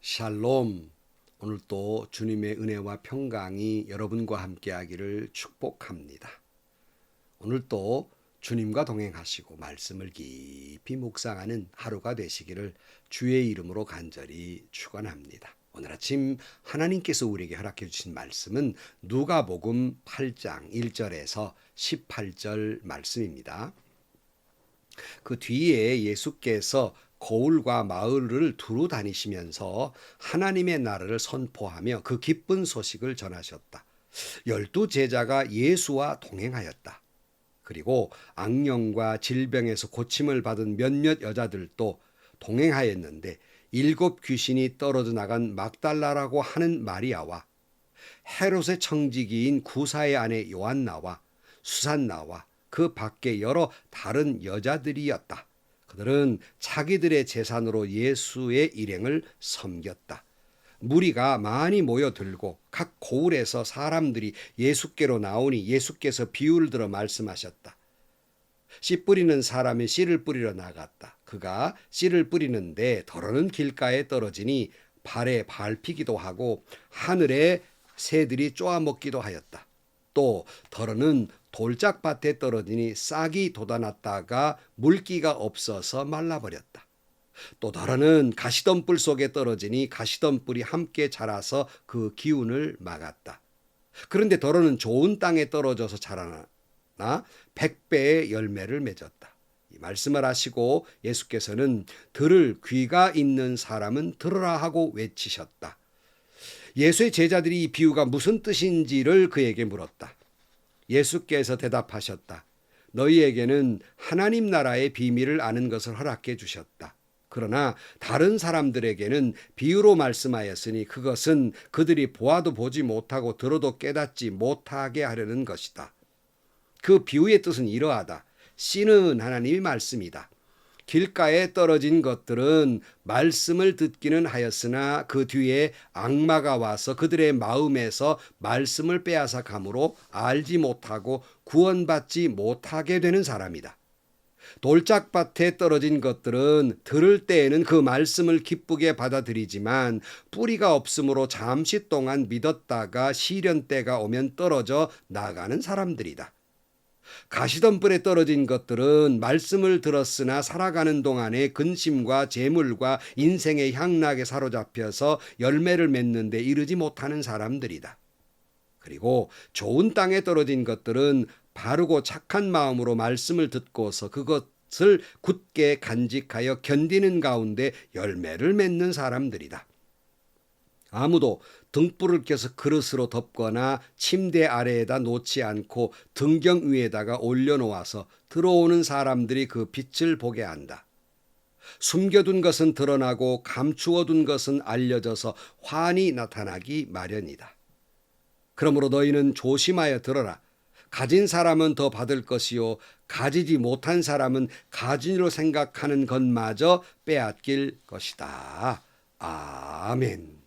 샬롬. 오늘도 주님의 은혜와 평강이 여러분과 함께하기를 축복합니다. 오늘도 주님과 동행하시고 말씀을 깊이 묵상하는 하루가 되시기를 주의 이름으로 간절히 축원합니다. 오늘 아침 하나님께서 우리에게 허락해 주신 말씀은 누가복음 8장 1절에서 18절 말씀입니다. 그 뒤에 예수께서 거울과 마을을 두루 다니시면서 하나님의 나라를 선포하며 그 기쁜 소식을 전하셨다. 12제자가 예수와 동행하였다. 그리고 악령과 질병에서 고침을 받은 몇몇 여자들도 동행하였는데 7 귀신이 떨어져 나간 막달라라고 하는 마리아와 헤롯의 청지기인 구사의 아내 요한나와 수산나와 그 밖에 여러 다른 여자들이었다. 그들은 자기들의 재산으로 예수의 일행을 섬겼다. 무리가 많이 모여들고 각 고을에서 사람들이 예수께로 나오니 예수께서 비유를 들어 말씀하셨다. 씨 뿌리는 사람이 씨를 뿌리러 나갔다. 그가 씨를 뿌리는데 더러는 길가에 떨어지니 발에 밟히기도 하고 하늘에 새들이 쪼아먹기도 하였다. 또 더러는 돌짝밭에 떨어지니 싹이 돋아났다가 물기가 없어서 말라버렸다. 또 더러는 가시덤불 속에 떨어지니 가시덤불이 함께 자라서 그 기운을 막았다. 그런데 더러는 좋은 땅에 떨어져서 자라나 100배의 열매를 맺었다. 이 말씀을 하시고 예수께서는 들을 귀가 있는 사람은 들으라 하고 외치셨다. 예수의 제자들이 이 비유가 무슨 뜻인지를 그에게 물었다. 예수께서 대답하셨다. 너희에게는 하나님 나라의 비밀을 아는 것을 허락해 주셨다. 그러나 다른 사람들에게는 비유로 말씀하였으니 그것은 그들이 보아도 보지 못하고 들어도 깨닫지 못하게 하려는 것이다. 그 비유의 뜻은 이러하다. 씨는 하나님의 말씀이다. 길가에 떨어진 것들은 말씀을 듣기는 하였으나 그 뒤에 악마가 와서 그들의 마음에서 말씀을 빼앗아 가므로 알지 못하고 구원받지 못하게 되는 사람이다. 돌짝밭에 떨어진 것들은 들을 때에는 그 말씀을 기쁘게 받아들이지만 뿌리가 없으므로 잠시 동안 믿었다가 시련 때가 오면 떨어져 나가는 사람들이다. 가시덤불에 떨어진 것들은 말씀을 들었으나 살아가는 동안에 근심과 재물과 인생의 향락에 사로잡혀서 열매를 맺는데 이르지 못하는 사람들이다. 그리고 좋은 땅에 떨어진 것들은 바르고 착한 마음으로 말씀을 듣고서 그것을 굳게 간직하여 견디는 가운데 열매를 맺는 사람들이다. 아무도 등불을 켜서 그릇으로 덮거나 침대 아래에다 놓지 않고 등경 위에다가 올려놓아서 들어오는 사람들이 그 빛을 보게 한다. 숨겨둔 것은 드러나고 감추어둔 것은 알려져서 환히 나타나기 마련이다. 그러므로 너희는 조심하여 들어라. 가진 사람은 더 받을 것이요 가지지 못한 사람은 가진으로 생각하는 것마저 빼앗길 것이다. 아멘.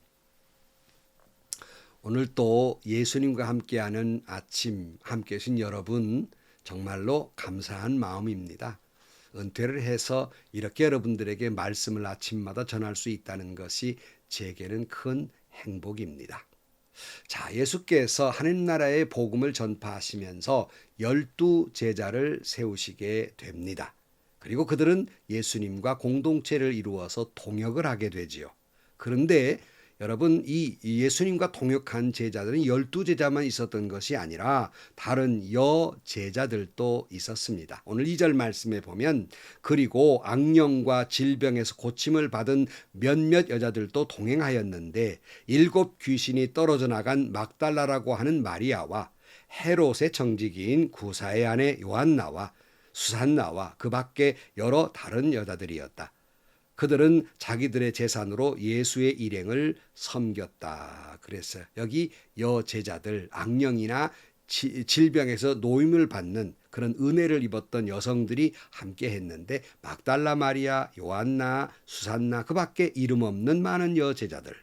오늘 또 예수님과 함께하는 아침 함께해 주신 여러분 정말로 감사한 마음입니다. 은퇴를 해서 이렇게 여러분들에게 말씀을 아침마다 전할 수 있다는 것이 제게는 큰 행복입니다. 자, 예수께서 하나님 나라의 복음을 전파하시면서 12제자를 세우시게 됩니다. 그리고 그들은 예수님과 공동체를 이루어서 동역을 하게 되지요. 그런데 여러분, 이 예수님과 동역한 제자들은 12제자만 있었던 것이 아니라 다른 여제자들도 있었습니다. 오늘 2절 말씀에 보면 그리고 악령과 질병에서 고침을 받은 몇몇 여자들도 동행하였는데 7 귀신이 떨어져 나간 막달라라고 하는 마리아와 헤롯의 청지기인 구사의 아내 요한나와 수산나와 그 밖에 여러 다른 여자들이었다. 그들은 자기들의 재산으로 예수의 일행을 섬겼다 그랬어요. 여기 여제자들, 악령이나 질병에서 노임을 받는 그런 은혜를 입었던 여성들이 함께 했는데 막달라 마리아, 요한나, 수산나 그 밖에 이름 없는 많은 여제자들.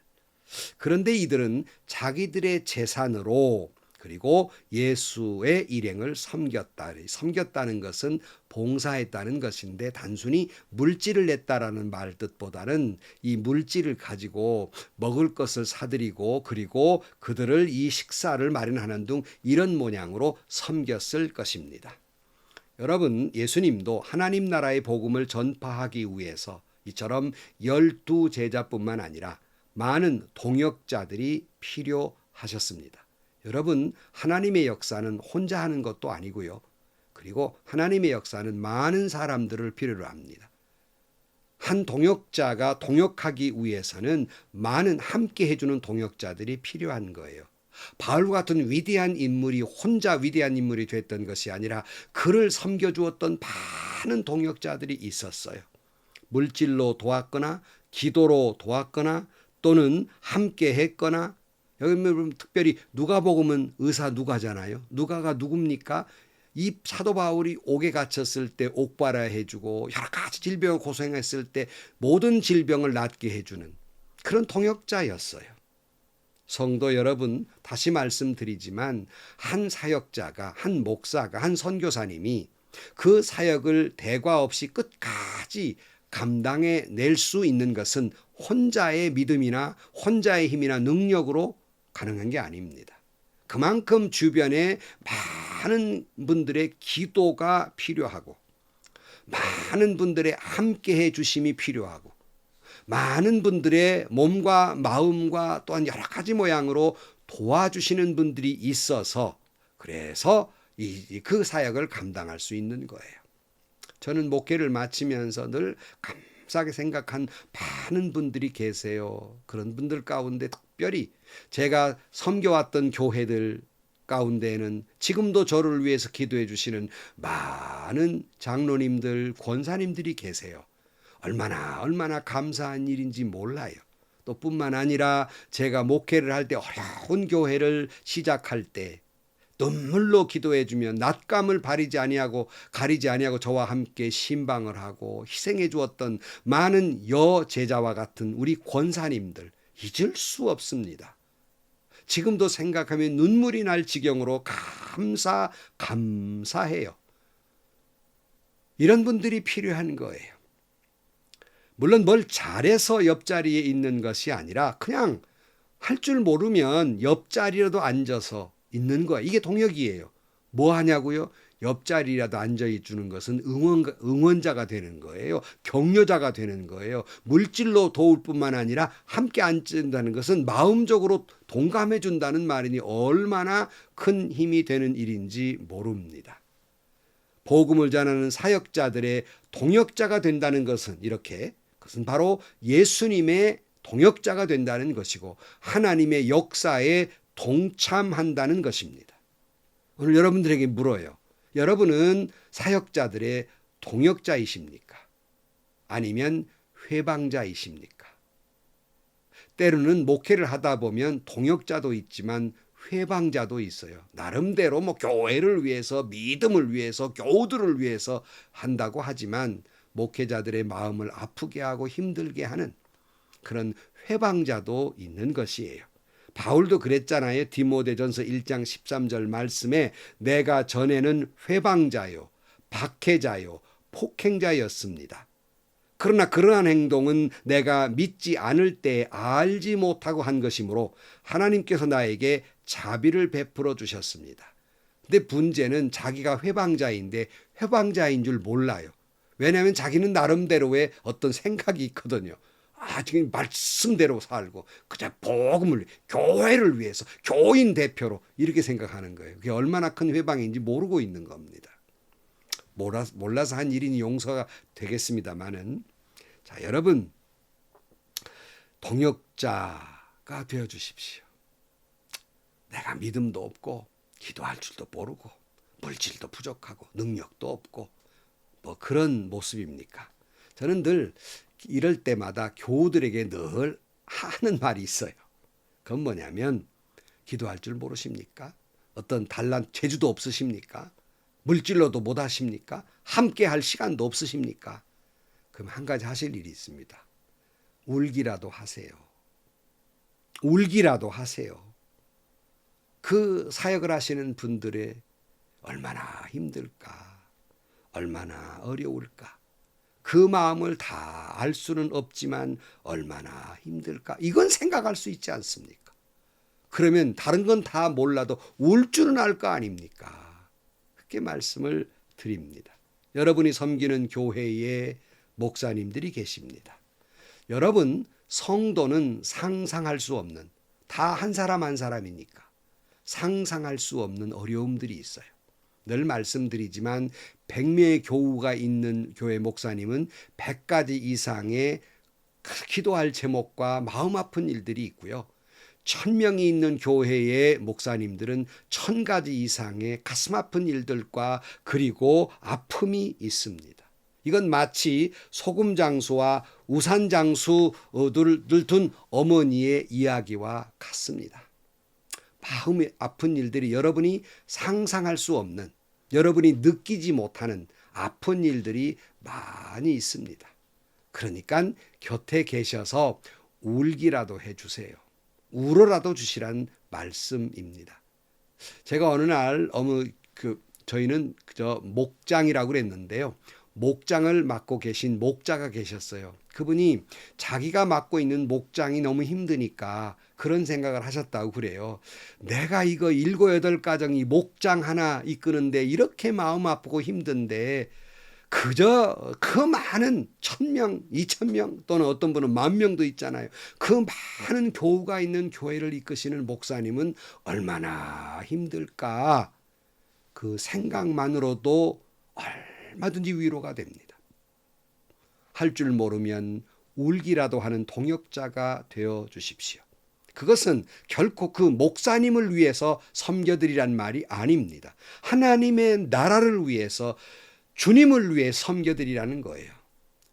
그런데 이들은 자기들의 재산으로 그리고 예수의 일행을 섬겼다. 섬겼다는 것은 봉사했다는 것인데 단순히 물질을 냈다라는 말 뜻보다는 이 물질을 가지고 먹을 것을 사드리고 그리고 그들을 이 식사를 마련하는 등 이런 모양으로 섬겼을 것입니다. 여러분, 예수님도 하나님 나라의 복음을 전파하기 위해서 이처럼 12제자뿐만 아니라 많은 동역자들이 필요하셨습니다. 여러분, 하나님의 역사는 혼자 하는 것도 아니고요. 그리고 하나님의 역사는 많은 사람들을 필요로 합니다. 한 동역자가 동역하기 위해서는 많은 함께 해주는 동역자들이 필요한 거예요. 바울 같은 위대한 인물이 혼자 위대한 인물이 됐던 것이 아니라 그를 섬겨주었던 많은 동역자들이 있었어요. 물질로 도왔거나 기도로 도왔거나 또는 함께 했거나 여기 특별히 누가복음은 의사 누가잖아요. 누가가 누굽니까? 이 사도 바울이 옥에 갇혔을 때 옥바라 해주고 여러 가지 질병을 고생했을 때 모든 질병을 낫게 해주는 그런 동역자였어요. 성도 여러분, 다시 말씀드리지만 한 사역자가, 한 목사가, 한 선교사님이 그 사역을 대과 없이 끝까지 감당해 낼 수 있는 것은 혼자의 믿음이나 혼자의 힘이나 능력으로 가능한 게 아닙니다. 그만큼 주변에 많은 분들의 기도가 필요하고 많은 분들의 함께해 주심이 필요하고 많은 분들의 몸과 마음과 또한 여러 가지 모양으로 도와주시는 분들이 있어서 그래서 그 사역을 감당할 수 있는 거예요. 저는 목회를 마치면서 늘 감사하게 생각한 많은 분들이 계세요. 그런 분들 가운데 특별히 제가 섬겨왔던 교회들 가운데에는 지금도 저를 위해서 기도해 주시는 많은 장로님들, 권사님들이 계세요. 얼마나 감사한 일인지 몰라요. 또 뿐만 아니라 제가 목회를 할 때 어려운 교회를 시작할 때 눈물로 기도해 주면 낯감을 가리지 아니하고 저와 함께 신방을 하고 희생해 주었던 많은 여제자와 같은 우리 권사님들 잊을 수 없습니다. 지금도 생각하면 눈물이 날 지경으로 감사해요. 이런 분들이 필요한 거예요. 물론 뭘 잘해서 옆자리에 있는 것이 아니라 그냥 할 줄 모르면 옆자리라도 앉아서 있는 거야. 이게 동역이에요. 뭐 하냐고요? 옆자리라도 앉아 주는 것은 응원자가 되는 거예요. 격려자가 되는 거예요. 물질로 도울 뿐만 아니라 함께 앉는다는 것은 마음적으로 동감해 준다는 말이니 얼마나 큰 힘이 되는 일인지 모릅니다. 복음을 전하는 사역자들의 동역자가 된다는 것은 그것은 바로 예수님의 동역자가 된다는 것이고 하나님의 역사에 동참한다는 것입니다. 오늘 여러분들에게 물어요. 여러분은 사역자들의 동역자이십니까? 아니면 회방자이십니까? 때로는 목회를 하다 보면 동역자도 있지만 회방자도 있어요. 나름대로 교회를 위해서, 믿음을 위해서, 교우들을 위해서 한다고 하지만 목회자들의 마음을 아프게 하고 힘들게 하는 그런 회방자도 있는 것이에요. 바울도 그랬잖아요. 디모데전서 1장 13절 말씀에 내가 전에는 회방자요, 박해자요, 폭행자였습니다. 그러나 그러한 행동은 내가 믿지 않을 때 알지 못하고 한 것이므로 하나님께서 나에게 자비를 베풀어 주셨습니다. 근데 문제는 자기가 회방자인데 회방자인 줄 몰라요. 왜냐하면 자기는 나름대로의 어떤 생각이 있거든요. 지금 말씀대로 살고 그저 복음을 교회를 위해서 교인 대표로 이렇게 생각하는 거예요. 그게 얼마나 큰 회방인지 모르고 있는 겁니다. 몰라서 한 일이니 용서가 되겠습니다만은 자, 여러분 동역자가 되어 주십시오. 내가 믿음도 없고 기도할 줄도 모르고 물질도 부족하고 능력도 없고 그런 모습입니까? 저는 늘 이럴 때마다 교우들에게 늘 하는 말이 있어요. 그건 뭐냐면 기도할 줄 모르십니까? 어떤 재주도 없으십니까? 물질로도 못 하십니까? 함께 할 시간도 없으십니까? 그럼 한 가지 하실 일이 있습니다. 울기라도 하세요. 울기라도 하세요. 그 사역을 하시는 분들의 얼마나 힘들까, 얼마나 어려울까. 그 마음을 다 알 수는 없지만 얼마나 힘들까. 이건 생각할 수 있지 않습니까? 그러면 다른 건 다 몰라도 울 줄은 알 거 아닙니까? 그렇게 말씀을 드립니다. 여러분이 섬기는 교회에 목사님들이 계십니다. 여러분, 성도는 상상할 수 없는, 다 한 사람 한 사람이니까 상상할 수 없는 어려움들이 있어요. 늘 말씀드리지만 100명의 교우가 있는 교회 목사님은 100가지 이상의 기도할 제목과 마음 아픈 일들이 있고요. 1000명이 있는 교회의 목사님들은 1000가지 이상의 가슴 아픈 일들과 그리고 아픔이 있습니다. 이건 마치 소금 장수와 우산 장수를 둔 어머니의 이야기와 같습니다. 마음이 아픈 일들이 여러분이 상상할 수 없는, 여러분이 느끼지 못하는 아픈 일들이 많이 있습니다. 그러니까 곁에 계셔서 울기라도 해주세요. 울어라도 주시란 말씀입니다. 제가 어느 날 저희는 그저 목장이라고 그랬는데요. 목장을 맡고 계신 목자가 계셨어요. 그분이 자기가 맡고 있는 목장이 너무 힘드니까 그런 생각을 하셨다고 그래요. 내가 이거 7, 8가정이 목장 하나 이끄는데 이렇게 마음 아프고 힘든데 그저 그 많은 1000명, 2000명 또는 어떤 분은 10,000명도 있잖아요. 그 많은 교우가 있는 교회를 이끄시는 목사님은 얼마나 힘들까. 그 생각만으로도 얼마든지 위로가 됩니다. 할 줄 모르면 울기라도 하는 동역자가 되어 주십시오. 그것은 결코 그 목사님을 위해서 섬겨드리란 말이 아닙니다. 하나님의 나라를 위해서 주님을 위해 섬겨드리라는 거예요.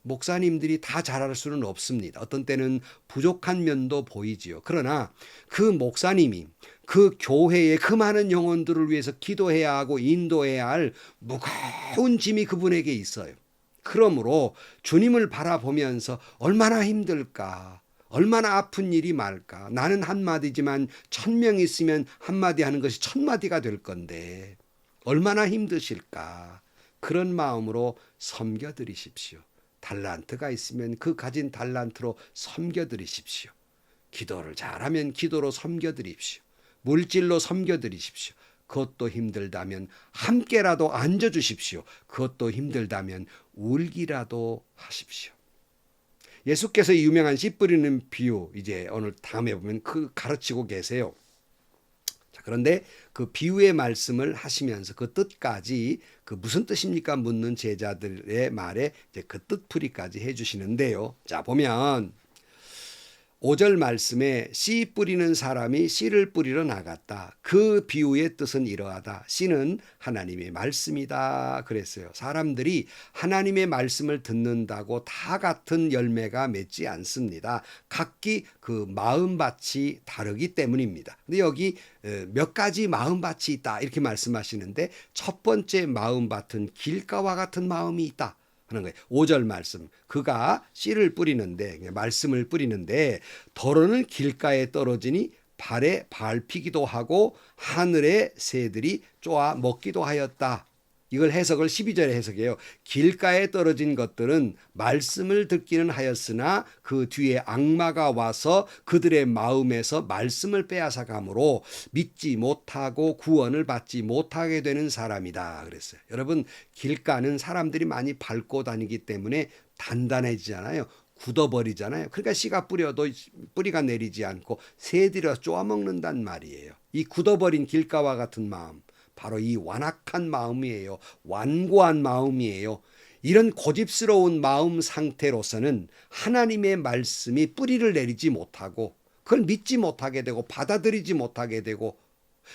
목사님들이 다 잘할 수는 없습니다. 어떤 때는 부족한 면도 보이지요. 그러나 그 목사님이 그 교회의 그 많은 영혼들을 위해서 기도해야 하고 인도해야 할 무거운 짐이 그분에게 있어요. 그러므로 주님을 바라보면서 얼마나 힘들까, 얼마나 아픈 일이 많을까. 나는 한마디지만 1000명 있으면 한마디 하는 것이 1000마디가 될 건데 얼마나 힘드실까. 그런 마음으로 섬겨드리십시오. 달란트가 있으면 그 가진 달란트로 섬겨드리십시오. 기도를 잘하면 기도로 섬겨드립시오. 물질로 섬겨드리십시오. 그것도 힘들다면 함께라도 앉아주십시오. 그것도 힘들다면 울기라도 하십시오. 예수께서 유명한 씨 뿌리는 비유, 이제 오늘 다음에 보면 그 가르치고 계세요. 자, 그런데 그 비유의 말씀을 하시면서 그 뜻까지 그 무슨 뜻입니까? 묻는 제자들의 말에 이제 그 뜻풀이까지 해주시는데요. 자, 보면 5절 말씀에 씨 뿌리는 사람이 씨를 뿌리러 나갔다. 그 비유의 뜻은 이러하다. 씨는 하나님의 말씀이다. 그랬어요. 사람들이 하나님의 말씀을 듣는다고 다 같은 열매가 맺지 않습니다. 각기 그 마음밭이 다르기 때문입니다. 근데 여기 몇 가지 마음밭이 있다 이렇게 말씀하시는데 첫 번째 마음밭은 길가와 같은 마음이 있다 하는 거예요. 5절 말씀. 그가 씨를 뿌리는데, 말씀을 뿌리는데 더러는 길가에 떨어지니 발에 밟히기도 하고 하늘의 새들이 쪼아 먹기도 하였다. 이걸 해석을 12절에 해석해요. 길가에 떨어진 것들은 말씀을 듣기는 하였으나 그 뒤에 악마가 와서 그들의 마음에서 말씀을 빼앗아 가므로 믿지 못하고 구원을 받지 못하게 되는 사람이다 그랬어요. 여러분, 길가는 사람들이 많이 밟고 다니기 때문에 단단해지잖아요. 굳어버리잖아요. 그러니까 씨가 뿌려도 뿌리가 내리지 않고 새들이 쪼아먹는단 말이에요. 이 굳어버린 길가와 같은 마음, 바로 이 완악한 마음이에요. 완고한 마음이에요. 이런 고집스러운 마음 상태로서는 하나님의 말씀이 뿌리를 내리지 못하고 그걸 믿지 못하게 되고 받아들이지 못하게 되고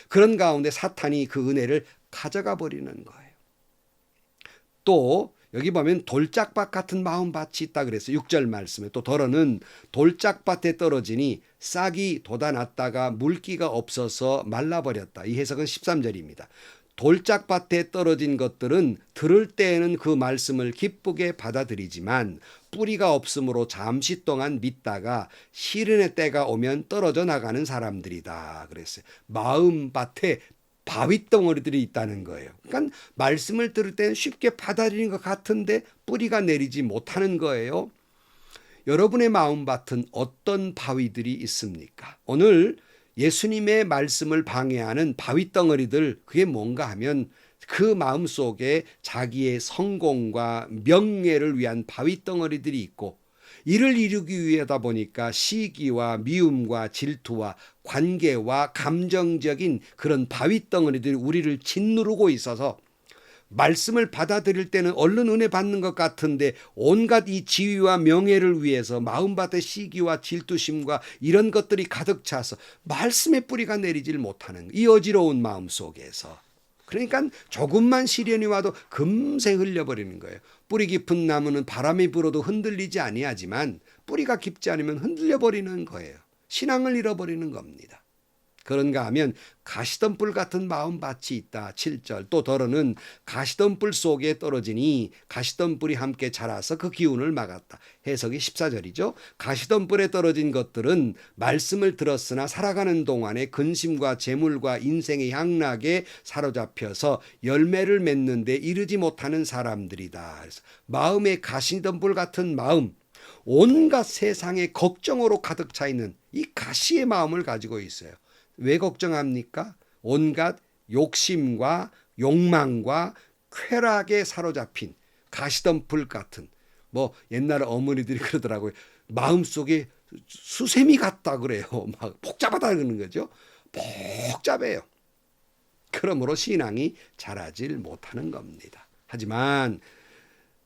그런 가운데 사탄이 그 은혜를 가져가 버리는 거예요. 또 여기 보면 돌짝밭 같은 마음밭이 있다 그랬어요. 6절 말씀에 또 더러는 돌짝밭에 떨어지니 싹이 돋아났다가 물기가 없어서 말라버렸다. 이 해석은 13절입니다. 돌짝밭에 떨어진 것들은 들을 때에는 그 말씀을 기쁘게 받아들이지만 뿌리가 없으므로 잠시 동안 믿다가 시련의 때가 오면 떨어져 나가는 사람들이다 그랬어요. 마음밭에 바위 덩어리들이 있다는 거예요. 그러니까 말씀을 들을 때는 쉽게 받아들이는 것 같은데 뿌리가 내리지 못하는 거예요. 여러분의 마음밭은 어떤 바위들이 있습니까? 오늘 예수님의 말씀을 방해하는 바위 덩어리들, 그게 뭔가 하면 그 마음 속에 자기의 성공과 명예를 위한 바위 덩어리들이 있고, 이를 이루기 위하다 보니까 시기와 미움과 질투와 관계와 감정적인 그런 바위 덩어리들이 우리를 짓누르고 있어서 말씀을 받아들일 때는 얼른 은혜 받는 것 같은데 온갖 이 지위와 명예를 위해서 마음밭에 시기와 질투심과 이런 것들이 가득 차서 말씀의 뿌리가 내리질 못하는 이 어지러운 마음 속에서, 그러니까 조금만 시련이 와도 금세 흘려버리는 거예요. 뿌리 깊은 나무는 바람이 불어도 흔들리지 아니하지만 뿌리가 깊지 않으면 흔들려버리는 거예요. 신앙을 잃어버리는 겁니다. 그런가 하면 가시덤불 같은 마음밭이 있다. 7절. 또 더러는 가시덤불 속에 떨어지니 가시덤불이 함께 자라서 그 기운을 막았다. 해석이 14절이죠. 가시덤불에 떨어진 것들은 말씀을 들었으나 살아가는 동안에 근심과 재물과 인생의 향락에 사로잡혀서 열매를 맺는데 이르지 못하는 사람들이다. 그래서 마음의 가시덤불 같은 마음, 온갖 세상의 걱정으로 가득 차 있는 이 가시의 마음을 가지고 있어요. 왜 걱정합니까? 온갖 욕심과 욕망과 쾌락에 사로잡힌 가시덤불 같은, 옛날에 어머니들이 그러더라고요. 마음속에 수세미 같다 그래요. 막 복잡하다 그러는 거죠. 복잡해요. 그러므로 신앙이 자라질 못하는 겁니다. 하지만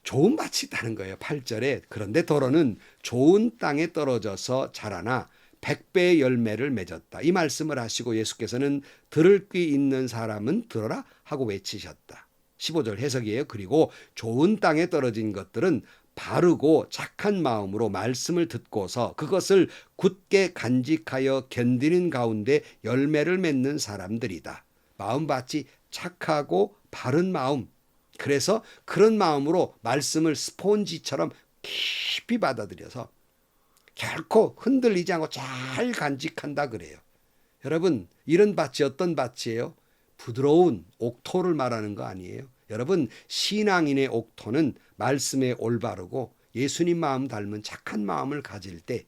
좋은 밭이 있다는 거예요. 8절에 그런데 더러는 좋은 땅에 떨어져서 자라나 100배의 열매를 맺었다. 이 말씀을 하시고 예수께서는 들을 귀 있는 사람은 들어라 하고 외치셨다. 15절 해석이에요. 그리고 좋은 땅에 떨어진 것들은 바르고 착한 마음으로 말씀을 듣고서 그것을 굳게 간직하여 견디는 가운데 열매를 맺는 사람들이다. 마음밭이 착하고 바른 마음. 그래서 그런 마음으로 말씀을 스폰지처럼 깊이 받아들여서 결코 흔들리지 않고 잘 간직한다 그래요. 여러분, 이런 밭이 어떤 밭이에요? 부드러운 옥토를 말하는 거 아니에요? 여러분, 신앙인의 옥토는 말씀에 올바르고 예수님 마음 닮은 착한 마음을 가질 때,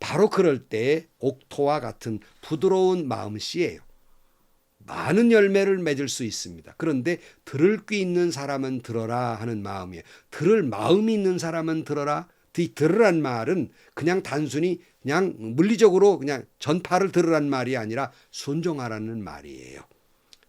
바로 그럴 때 옥토와 같은 부드러운 마음씨예요. 많은 열매를 맺을 수 있습니다. 그런데 들을 귀 있는 사람은 들어라 하는 마음이에요. 들을 마음이 있는 사람은 들어라. 들으란 말은 그냥 단순히 그냥 물리적으로 그냥 전파를 들으란 말이 아니라 순종하라는 말이에요.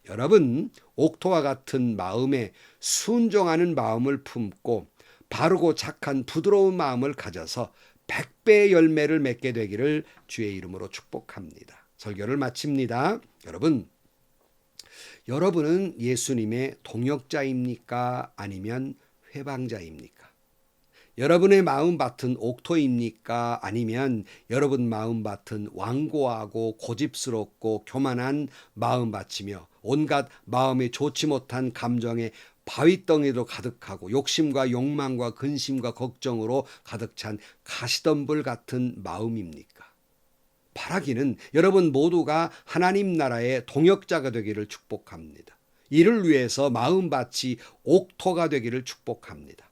여러분, 옥토와 같은 마음에 순종하는 마음을 품고 바르고 착한 부드러운 마음을 가져서 100배의 열매를 맺게 되기를 주의 이름으로 축복합니다. 설교를 마칩니다. 여러분은 예수님의 동역자입니까? 아니면 회방자입니까? 여러분의 마음밭은 옥토입니까? 아니면 여러분 마음밭은 완고하고 고집스럽고 교만한 마음밭이며 온갖 마음에 좋지 못한 감정에 바위덩이로 가득하고 욕심과 욕망과 근심과 걱정으로 가득 찬 가시덤불 같은 마음입니까? 바라기는 여러분 모두가 하나님 나라의 동역자가 되기를 축복합니다. 이를 위해서 마음밭이 옥토가 되기를 축복합니다.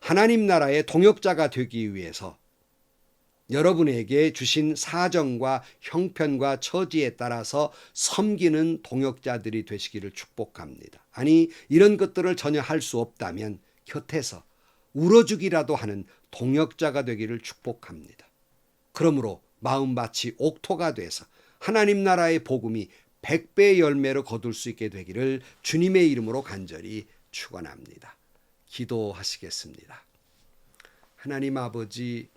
하나님 나라의 동역자가 되기 위해서 여러분에게 주신 사정과 형편과 처지에 따라서 섬기는 동역자들이 되시기를 축복합니다. 아니, 이런 것들을 전혀 할 수 없다면 곁에서 울어주기라도 하는 동역자가 되기를 축복합니다. 그러므로 마음밭이 옥토가 돼서 하나님 나라의 복음이 100배의 열매로 거둘 수 있게 되기를 주님의 이름으로 간절히 축원합니다. 기도하시겠습니다. 하나님 아버지,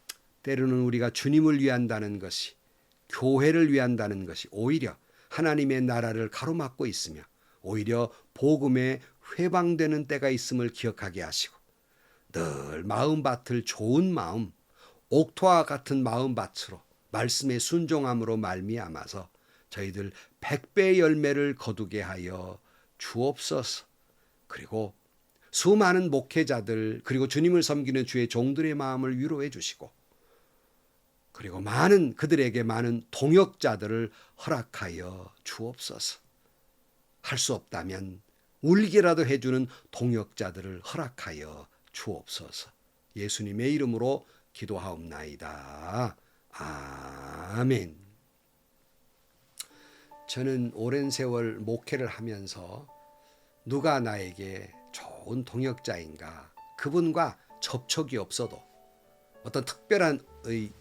때로는 우리가 주님을 위한다는 것이, 교회를 위한다는 것이 오히려 하나님의 나라를 가로막고 있으며 오히려 복음에 회방되는 때가 있음을 기억하게 하시고 늘 마음밭을 좋은 마음, 옥토와 같은 마음밭으로 말씀의 순종함으로 말미암아서 저희들 100배의 열매를 거두게 하여 주옵소서. 그리고 수많은 목회자들 그리고 주님을 섬기는 주의 종들의 마음을 위로해 주시고 그리고 그들에게 많은 동역자들을 허락하여 주옵소서. 할 수 없다면 울게라도 해주는 동역자들을 허락하여 주옵소서. 예수님의 이름으로 기도하옵나이다. 아멘. 저는 오랜 세월 목회를 하면서 누가 나에게 좋은 동역자인가, 그분과 접촉이 없어도 어떤 특별한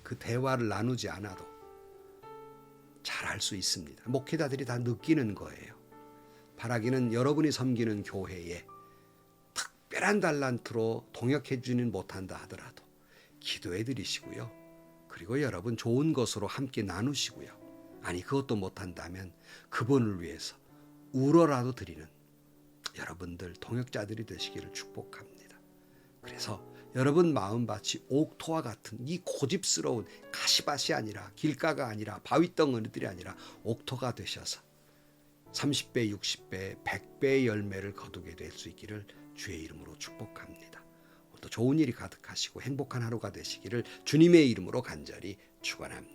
그 대화를 나누지 않아도 잘 알 수 있습니다. 목회자들이 다 느끼는 거예요. 바라기는 여러분이 섬기는 교회에 특별한 달란트로 동역해 주는 못한다 하더라도 기도해 드리시고요. 그리고 여러분 좋은 것으로 함께 나누시고요. 아니 그것도 못한다면 그분을 위해서 울어라도 드리는 여러분들 동역자들이 되시기를 축복합니다. 그래서 여러분 마음밭이 옥토와 같은 이 고집스러운 가시밭이 아니라 길가가 아니라 바위덩어리들이 아니라 옥토가 되셔서 30배, 60배, 100배의 열매를 거두게 될 수 있기를 주의 이름으로 축복합니다. 오늘도 좋은 일이 가득하시고 행복한 하루가 되시기를 주님의 이름으로 간절히 축원합니다.